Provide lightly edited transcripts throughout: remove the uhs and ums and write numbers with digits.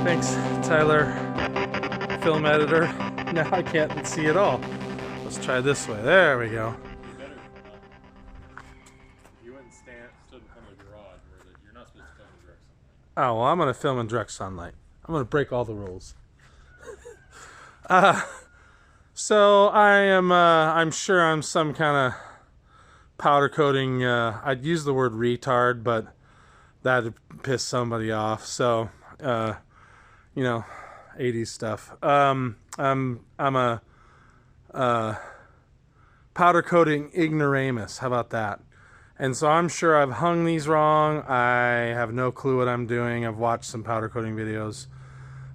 Thanks, Tyler, film editor. Now I can't see it all. Let's try this way. There we go. Be better if you went and stood in front of the garage where you're not supposed to film in direct sunlight. Oh, well, I'm going to film in direct sunlight. I'm going to break all the rules. So I'm sure I'm some kind of powder coating. I'd use the word retard, but that'd piss somebody off. So, you know, 80s stuff. I'm a powder coating ignoramus. How about that? And so I'm sure I've hung these wrong. I have no clue what I'm doing. I've watched some powder coating videos.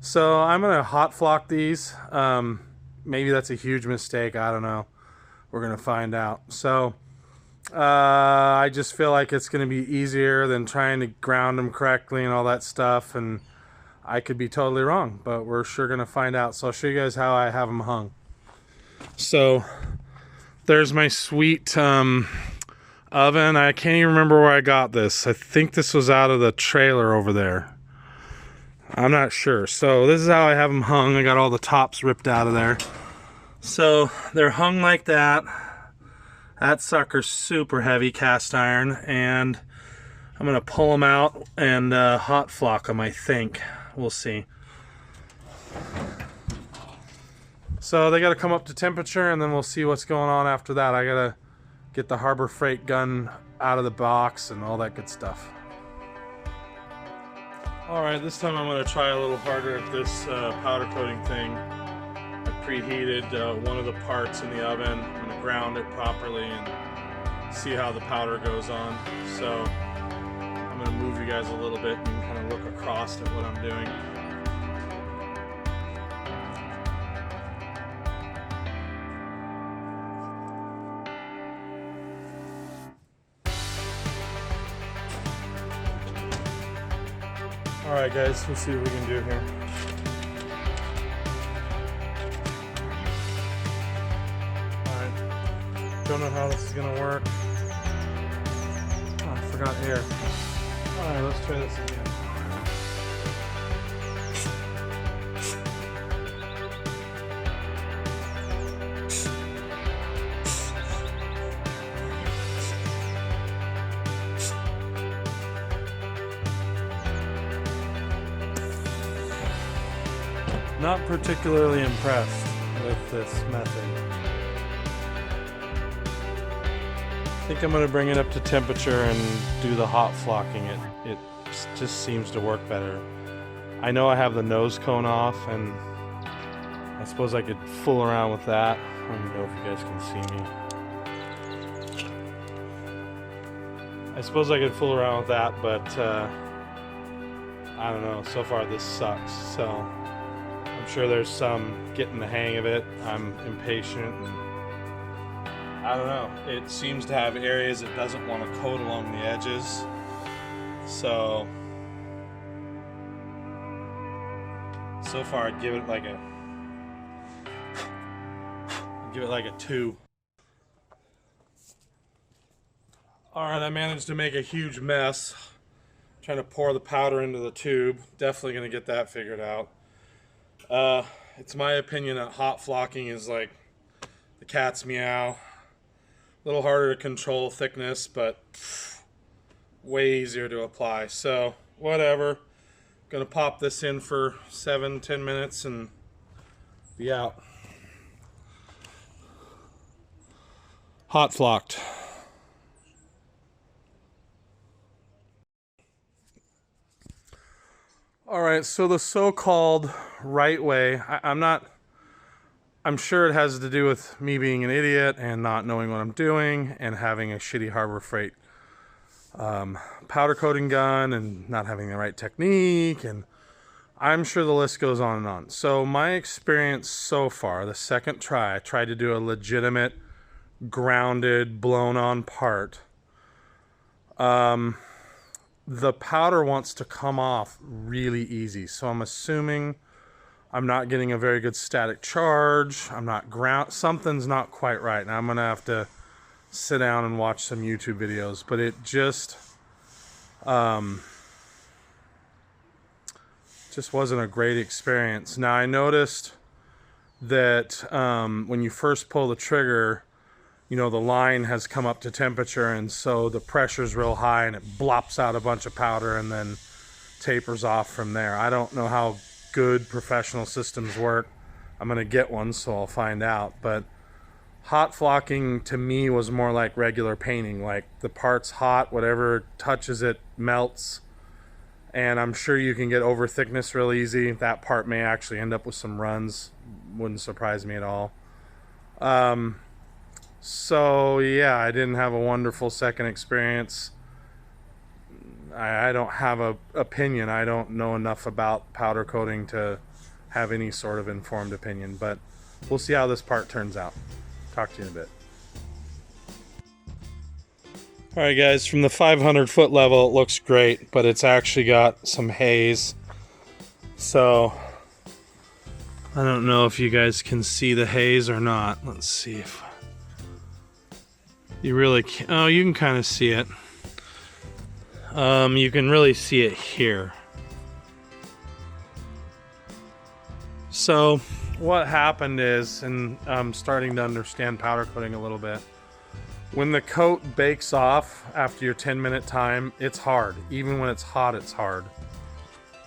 So I'm going to hot flock these. Maybe that's a huge mistake. I don't know. We're going to find out. So I just feel like it's going to be easier than trying to ground them correctly and all that stuff. And I could be totally wrong, but we're sure going to find out. So I'll show you guys how I have them hung. So there's my sweet oven. I can't even remember where I got this. I think this was out of the trailer over there. I'm not sure. So this is how I have them hung. I got all the tops ripped out of there. So they're hung like that. That sucker's super heavy, cast iron, and I'm gonna pull them out and hot flock them, I think. We'll see. So they gotta come up to temperature, and then we'll see what's going on after that. I gotta get the Harbor Freight gun out of the box and all that good stuff. Alright, this time I'm going to try a little harder at this powder coating thing. I preheated one of the parts in the oven. I'm going to ground it properly and see how the powder goes on. So I'm going to move you guys a little bit and kind of look across at what I'm doing. Alright guys, let's see what we can do here. Alright, don't know how this is going to work. Oh, I forgot air. Alright, let's try this again. Not particularly impressed with this method. I think I'm going to bring it up to temperature and do the hot flocking. It just seems to work better. I know I have the nose cone off, and I suppose I could fool around with that. I don't know if you guys can see me. I suppose I could fool around with that, but I don't know. So far this sucks. So I'm sure there's some getting the hang of it. I'm impatient, and I don't know. It seems to have areas it doesn't want to coat along the edges. So far I'd give it like a 2. Alright, I managed to make a huge mess trying to pour the powder into the tube. Definitely going to get that figured out. It's my opinion that hot flocking is like the cat's meow. A little harder to control thickness, but way easier to apply. So whatever. Gonna pop this in for 7-10 minutes and be out. Hot flocked. Alright, so the so-called right way, I'm sure it has to do with me being an idiot and not knowing what I'm doing and having a shitty Harbor Freight powder coating gun and not having the right technique, and I'm sure the list goes on and on. So my experience so far, the second try, I tried to do a legitimate grounded blown on part. The powder wants to come off really easy, so I'm assuming I'm not getting a very good static charge. I'm not something's not quite right. Now I'm gonna have to sit down and watch some YouTube videos, but it just just wasn't a great experience. Now I noticed that when you first pull the trigger, you know, the line has come up to temperature, and so the pressure's real high and it blops out a bunch of powder and then tapers off from there. I don't know how good professional systems work. I'm gonna get one, so I'll find out. But hot flocking to me was more like regular painting, like the part's hot, whatever touches it melts. And I'm sure you can get over thickness real easy. That part may actually end up with some runs. Wouldn't surprise me at all. So yeah, I didn't have a wonderful second experience. I don't have a opinion. I don't know enough about powder coating to have any sort of informed opinion, but we'll see how this part turns out. Talk to you in a bit. All right, guys, from the 500-foot level, it looks great, but it's actually got some haze. So I don't know if you guys can see the haze or not. Let's see if you really can. Oh, you can kind of see it. You can really see it here. So what happened is, and I'm starting to understand powder coating a little bit, when the coat bakes off after your 10-minute time, it's hard. Even when it's hot, it's hard.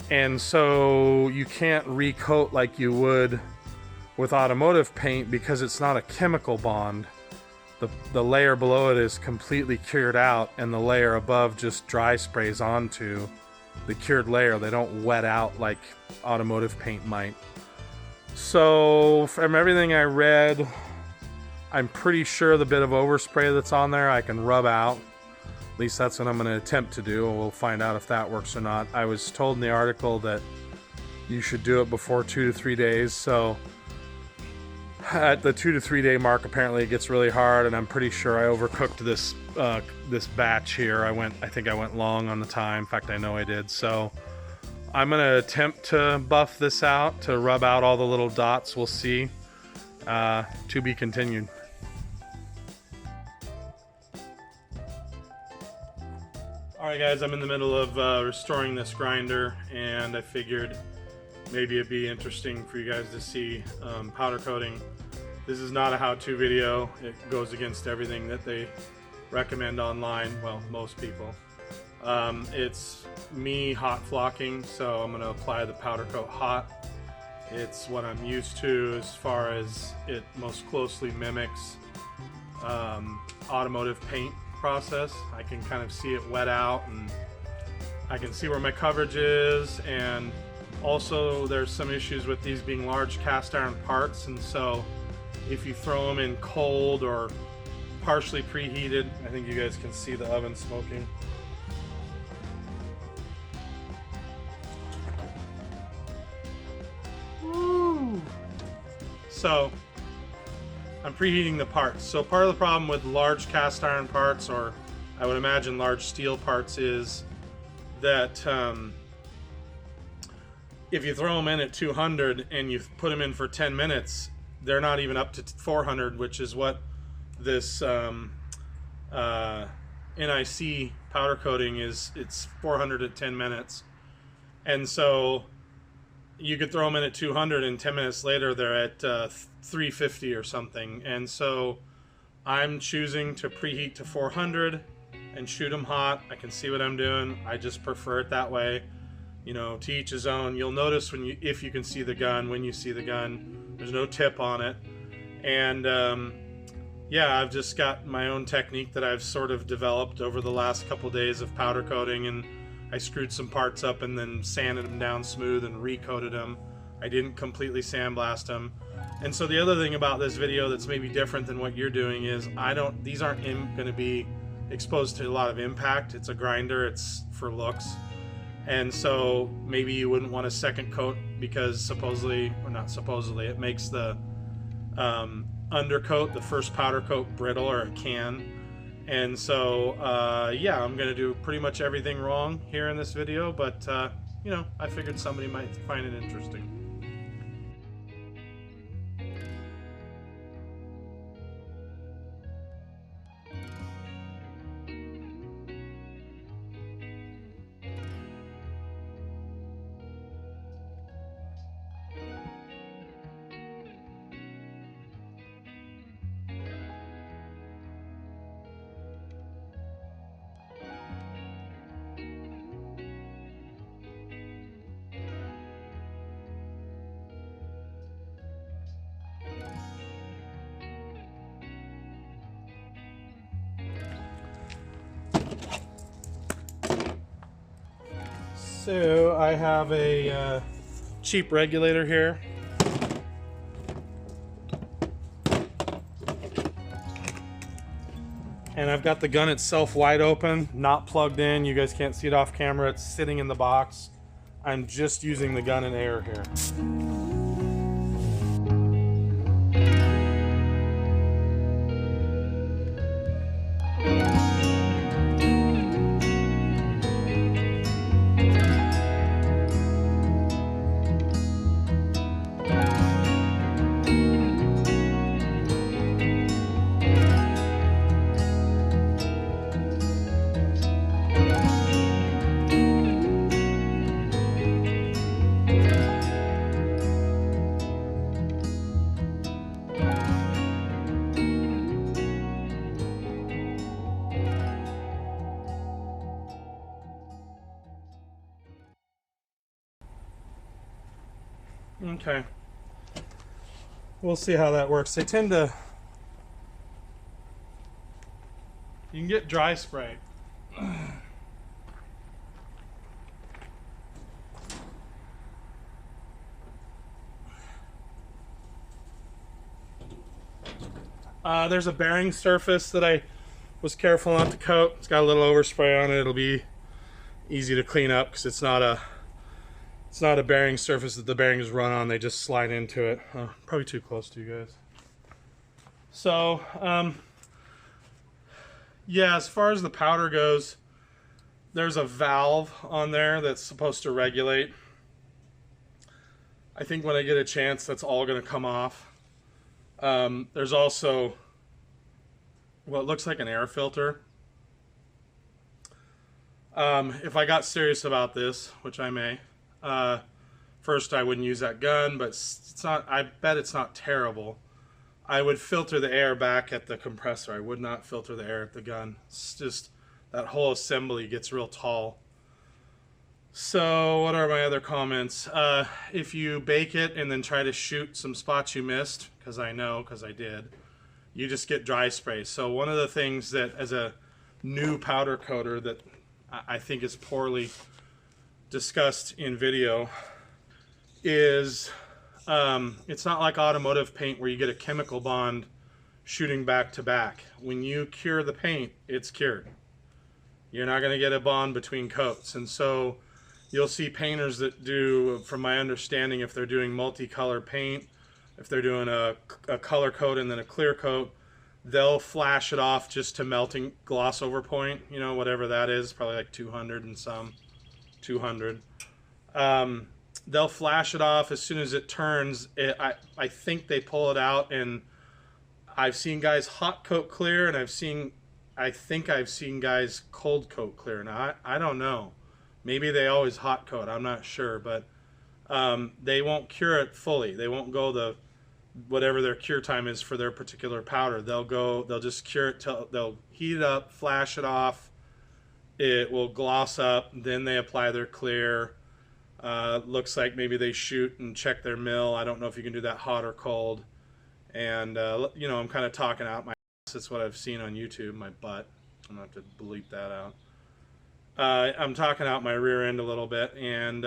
And so you can't recoat like you would with automotive paint because it's not a chemical bond. The layer below it is completely cured out, and the layer above just dry sprays onto the cured layer. They don't wet out like automotive paint might. So from everything I read, I'm pretty sure the bit of overspray that's on there I can rub out. At least that's what I'm going to attempt to do. We'll find out if that works or not. I was told in the article that you should do it before 2 to 3 days. So at the 2 to 3 day mark, apparently it gets really hard, and I'm pretty sure I overcooked this this batch here. I think I went long on the time. In fact, I know I did. So I'm going to attempt to buff this out, to rub out all the little dots. We'll see. To be continued. Alright guys, I'm in the middle of restoring this grinder, and I figured maybe it'd be interesting for you guys to see powder coating. This is not a how-to video. It goes against everything that they recommend online, well, most people. It's me hot flocking, so I'm going to apply the powder coat hot. It's what I'm used to as far as it most closely mimics automotive paint process. I can kind of see it wet out, and I can see where my coverage is, and also there's some issues with these being large cast iron parts, and so if you throw them in cold or partially preheated, I think you guys can see the oven smoking. Woo! So I'm preheating the parts. So part of the problem with large cast iron parts, or I would imagine large steel parts, is that if you throw them in at 200 and you put them in for 10 minutes, they're not even up to 400, which is what this NIC powder coating is. It's 400 at 10 minutes. And so you could throw them in at 200 and 10 minutes later they're at 350 or something. And so I'm choosing to preheat to 400 and shoot them hot. I can see what I'm doing. I just prefer it that way. You know, to each his own. You'll notice if you can see the gun, when you see the gun, there's no tip on it. And yeah, I've just got my own technique that I've sort of developed over the last couple days of powder coating, and I screwed some parts up and then sanded them down smooth and recoated them. I didn't completely sandblast them. And so the other thing about this video that's maybe different than what you're doing is these aren't going to be exposed to a lot of impact. It's a grinder, it's for looks. And so maybe you wouldn't want a second coat because supposedly, or not supposedly, it makes the undercoat, the first powder coat, brittle, or it can. And so yeah, I'm gonna do pretty much everything wrong here in this video, but you know, I figured somebody might find it interesting. So I have a cheap regulator here. And I've got the gun itself wide open, not plugged in. You guys can't see it off camera. It's sitting in the box. I'm just using the gun in air here. Okay. We'll see how that works. They tend to... You can get dry spray. There's a bearing surface that I was careful not to coat. It's got a little overspray on it. It'll be easy to clean up because it's not a bearing surface that the bearings run on. They just slide into it. Probably too close to you guys. So, yeah, as far as the powder goes, there's a valve on there that's supposed to regulate. I think when I get a chance, that's all going to come off. There's also what looks like an air filter. If I got serious about this, which I may, first I wouldn't use that gun, but it's not, I bet it's not terrible. I would filter the air back at the compressor. I would not filter the air at the gun. It's just that whole assembly gets real tall. So what are my other comments? If you bake it and then try to shoot some spots you missed, because I know, because I did, you just get dry spray. So one of the things that as a new powder coater that I think is poorly discussed in video is it's not like automotive paint where you get a chemical bond shooting back to back. When you cure the paint, it's cured. You're not going to get a bond between coats. And so you'll see painters that do, from my understanding, if they're doing multicolor paint, if they're doing a color coat and then a clear coat, they'll flash it off just to melting gloss over point, you know, whatever that is, probably like 200 and some, 200. They'll flash it off as soon as it turns. I think they pull it out, and I've seen guys hot coat clear, and I think I've seen guys cold coat clear. Now, I don't know. Maybe they always hot coat, I'm not sure, but they won't cure it fully. They won't go whatever their cure time is for their particular powder. They'll just cure it till they'll heat it up, flash it off. It will gloss up, then they apply their clear. Looks like maybe they shoot and check their mill. I don't know if you can do that hot or cold. And you know, I'm kind of talking out my ass. That's what I've seen on YouTube, my butt. I'm gonna have to bleep that out. I'm talking out my rear end a little bit, and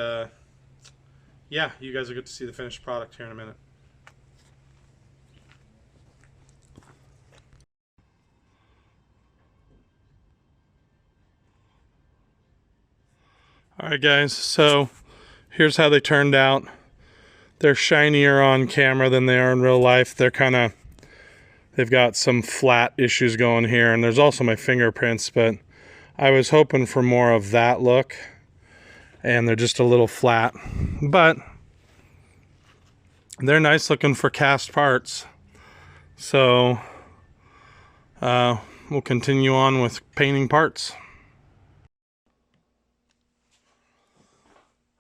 yeah, you guys will get to see the finished product here in a minute. Alright guys, so here's how they turned out. They're shinier on camera than they are in real life. They've got some flat issues going here, and there's also my fingerprints, but I was hoping for more of that look, and they're just a little flat. But they're nice looking for cast parts. So we'll continue on with painting parts.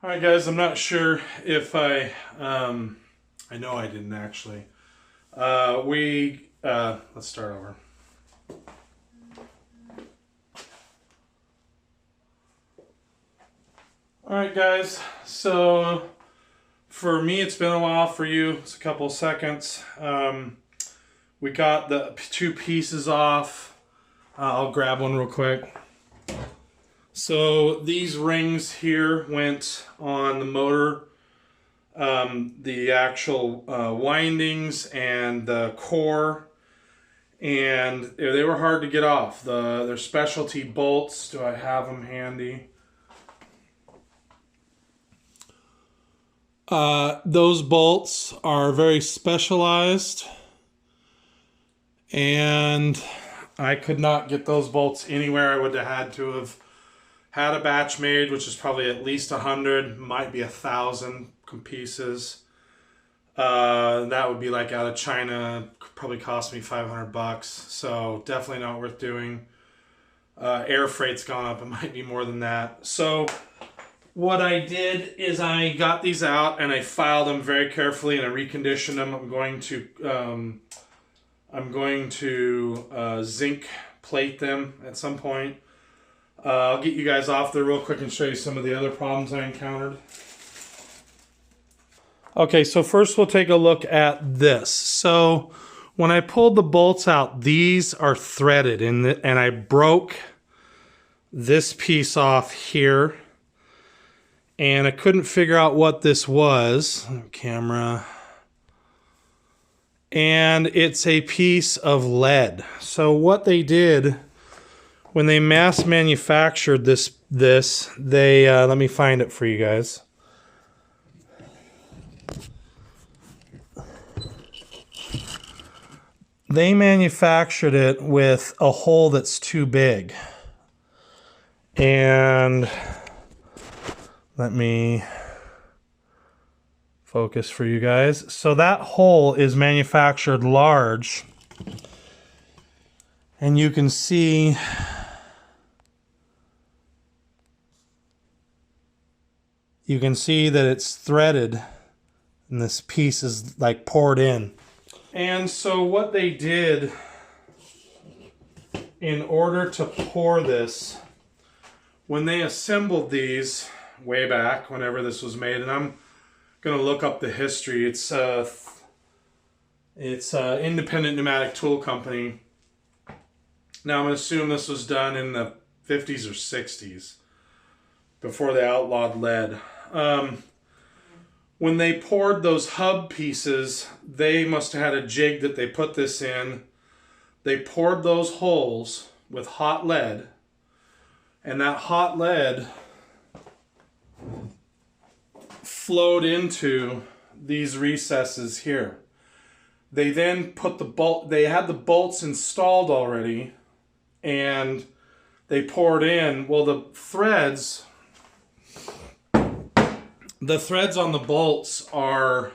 Alright guys, I'm not sure if I know I didn't actually. Let's start over. Alright guys, so for me it's been a while, for you it's a couple seconds. We got the two pieces off. I'll grab one real quick. So these rings here went on the motor, the actual windings and the core, and they were hard to get off. They're specialty bolts. Do I have them handy? Those bolts are very specialized, and I could not get those bolts anywhere. I would have had to have had a batch made, which is probably at least 100, might be 1,000 pieces. That would be like out of China, probably cost me $500. So definitely not worth doing. Air freight's gone up. It might be more than that. So what I did is I got these out and I filed them very carefully and I reconditioned them. I'm going to zinc plate them at some point. I'll get you guys off there real quick and show you some of the other problems I encountered. Okay, so first we'll take a look at this. So when I pulled the bolts out, these are threaded and I broke this piece off here. And I couldn't figure out what this was. Camera. And it's a piece of lead. So what they did when they mass manufactured this they let me find it for you guys. They manufactured it with a hole that's too big. And let me focus for you guys. So that hole is manufactured large. And you can see that it's threaded and this piece is like poured in. And so what they did in order to pour this, when they assembled these way back, whenever this was made, and I'm going to look up the history. It's independent pneumatic tool company. Now I'm going to assume this was done in the 50s or 60s, before they outlawed lead. When they poured those hub pieces, they must have had a jig that they put this in. They poured those holes with hot lead, and that hot lead flowed into these recesses here. They then put they had the bolts installed already, and they poured in. Well, the threads on the bolts are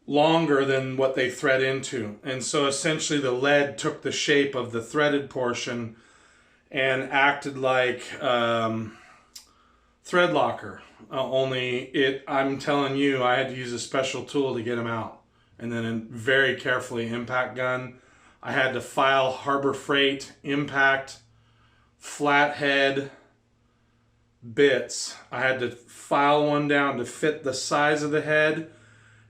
longer than what they thread into. And so essentially the lead took the shape of the threaded portion and acted like thread locker. I'm telling you, I had to use a special tool to get them out. And then very carefully impact gun. I had to file Harbor Freight impact flathead bits. I had to file one down to fit the size of the head,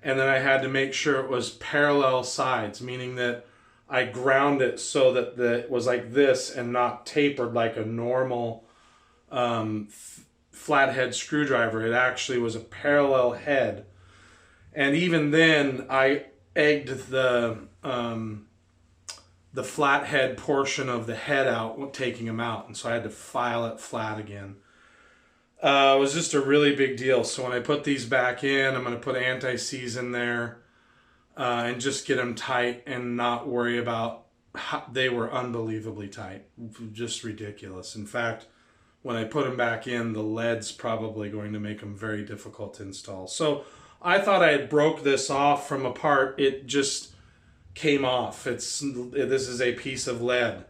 and then I had to make sure it was parallel sides, meaning that I ground it so that it was like this and not tapered like a normal flathead screwdriver. It actually was a parallel head. And even then, I egged the flathead portion of the head out, taking them out, and so I had to file it flat again. It was just a really big deal. So when I put these back in, I'm going to put anti-seize in there and just get them tight and not worry about they were unbelievably tight. Just ridiculous. In fact, when I put them back in, the lead's probably going to make them very difficult to install. So I thought I had broke this off from a part. It just came off. This is a piece of lead.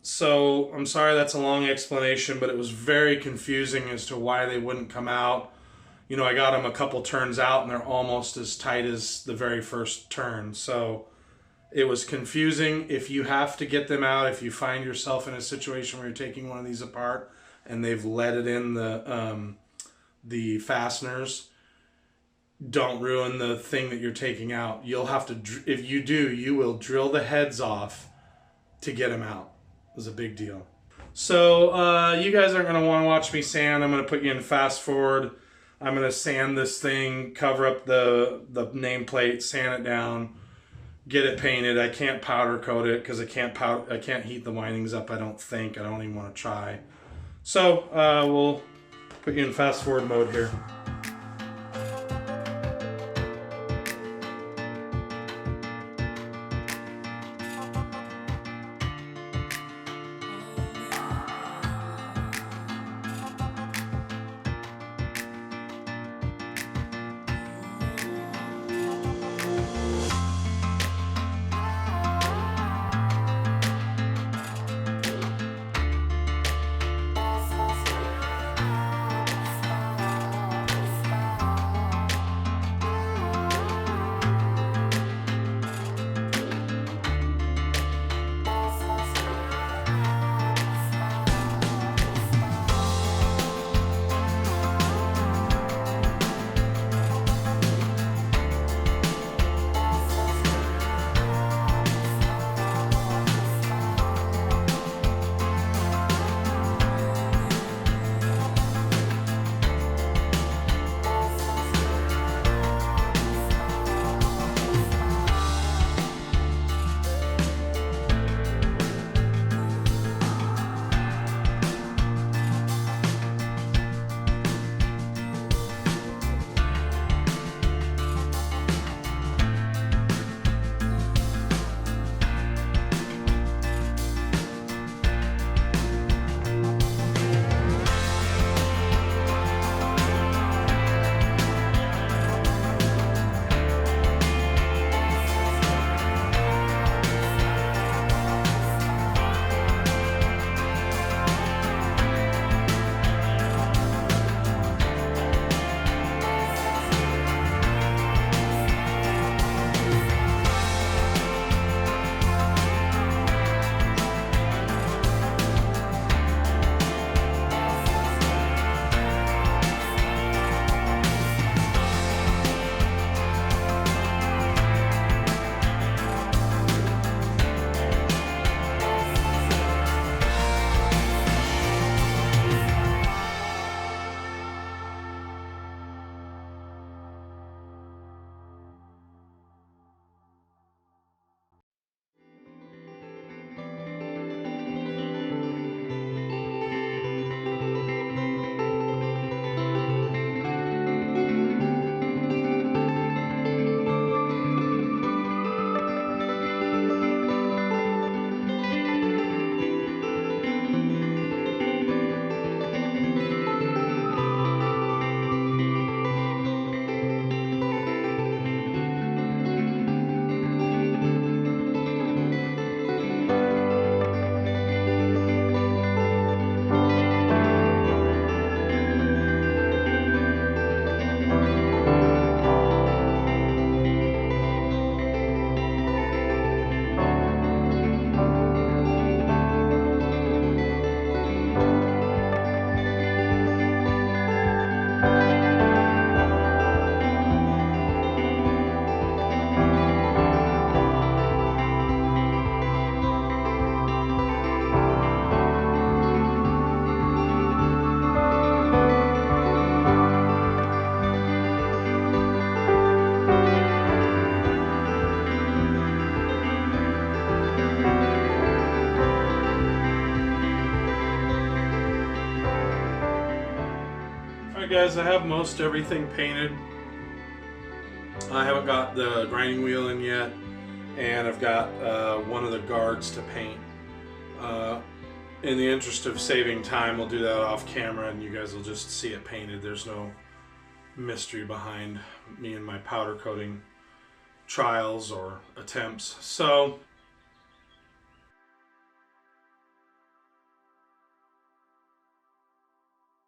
So I'm sorry that's a long explanation, but it was very confusing as to why they wouldn't come out. You know, I got them a couple turns out and they're almost as tight as the very first turn. So it was confusing. If you have to get them out, if you find yourself in a situation where you're taking one of these apart and they've leaded in the fasteners, don't ruin the thing that you're taking out. You'll have to, if you do, you will drill the heads off to get them out. It was a big deal. So you guys aren't going to want to watch me sand. I'm going to put you in fast forward. I'm going to sand this thing, cover up the nameplate, sand it down, get it painted. I can't powder coat it because I can't heat the windings up. I don't think. I don't even want to try. So we'll put you in fast forward mode here. Alright guys, I have most everything painted. I haven't got the grinding wheel in yet, and I've got one of the guards to paint. In the interest of saving time, we'll do that off camera and you guys will just see it painted. There's no mystery behind me and my powder coating trials or attempts. So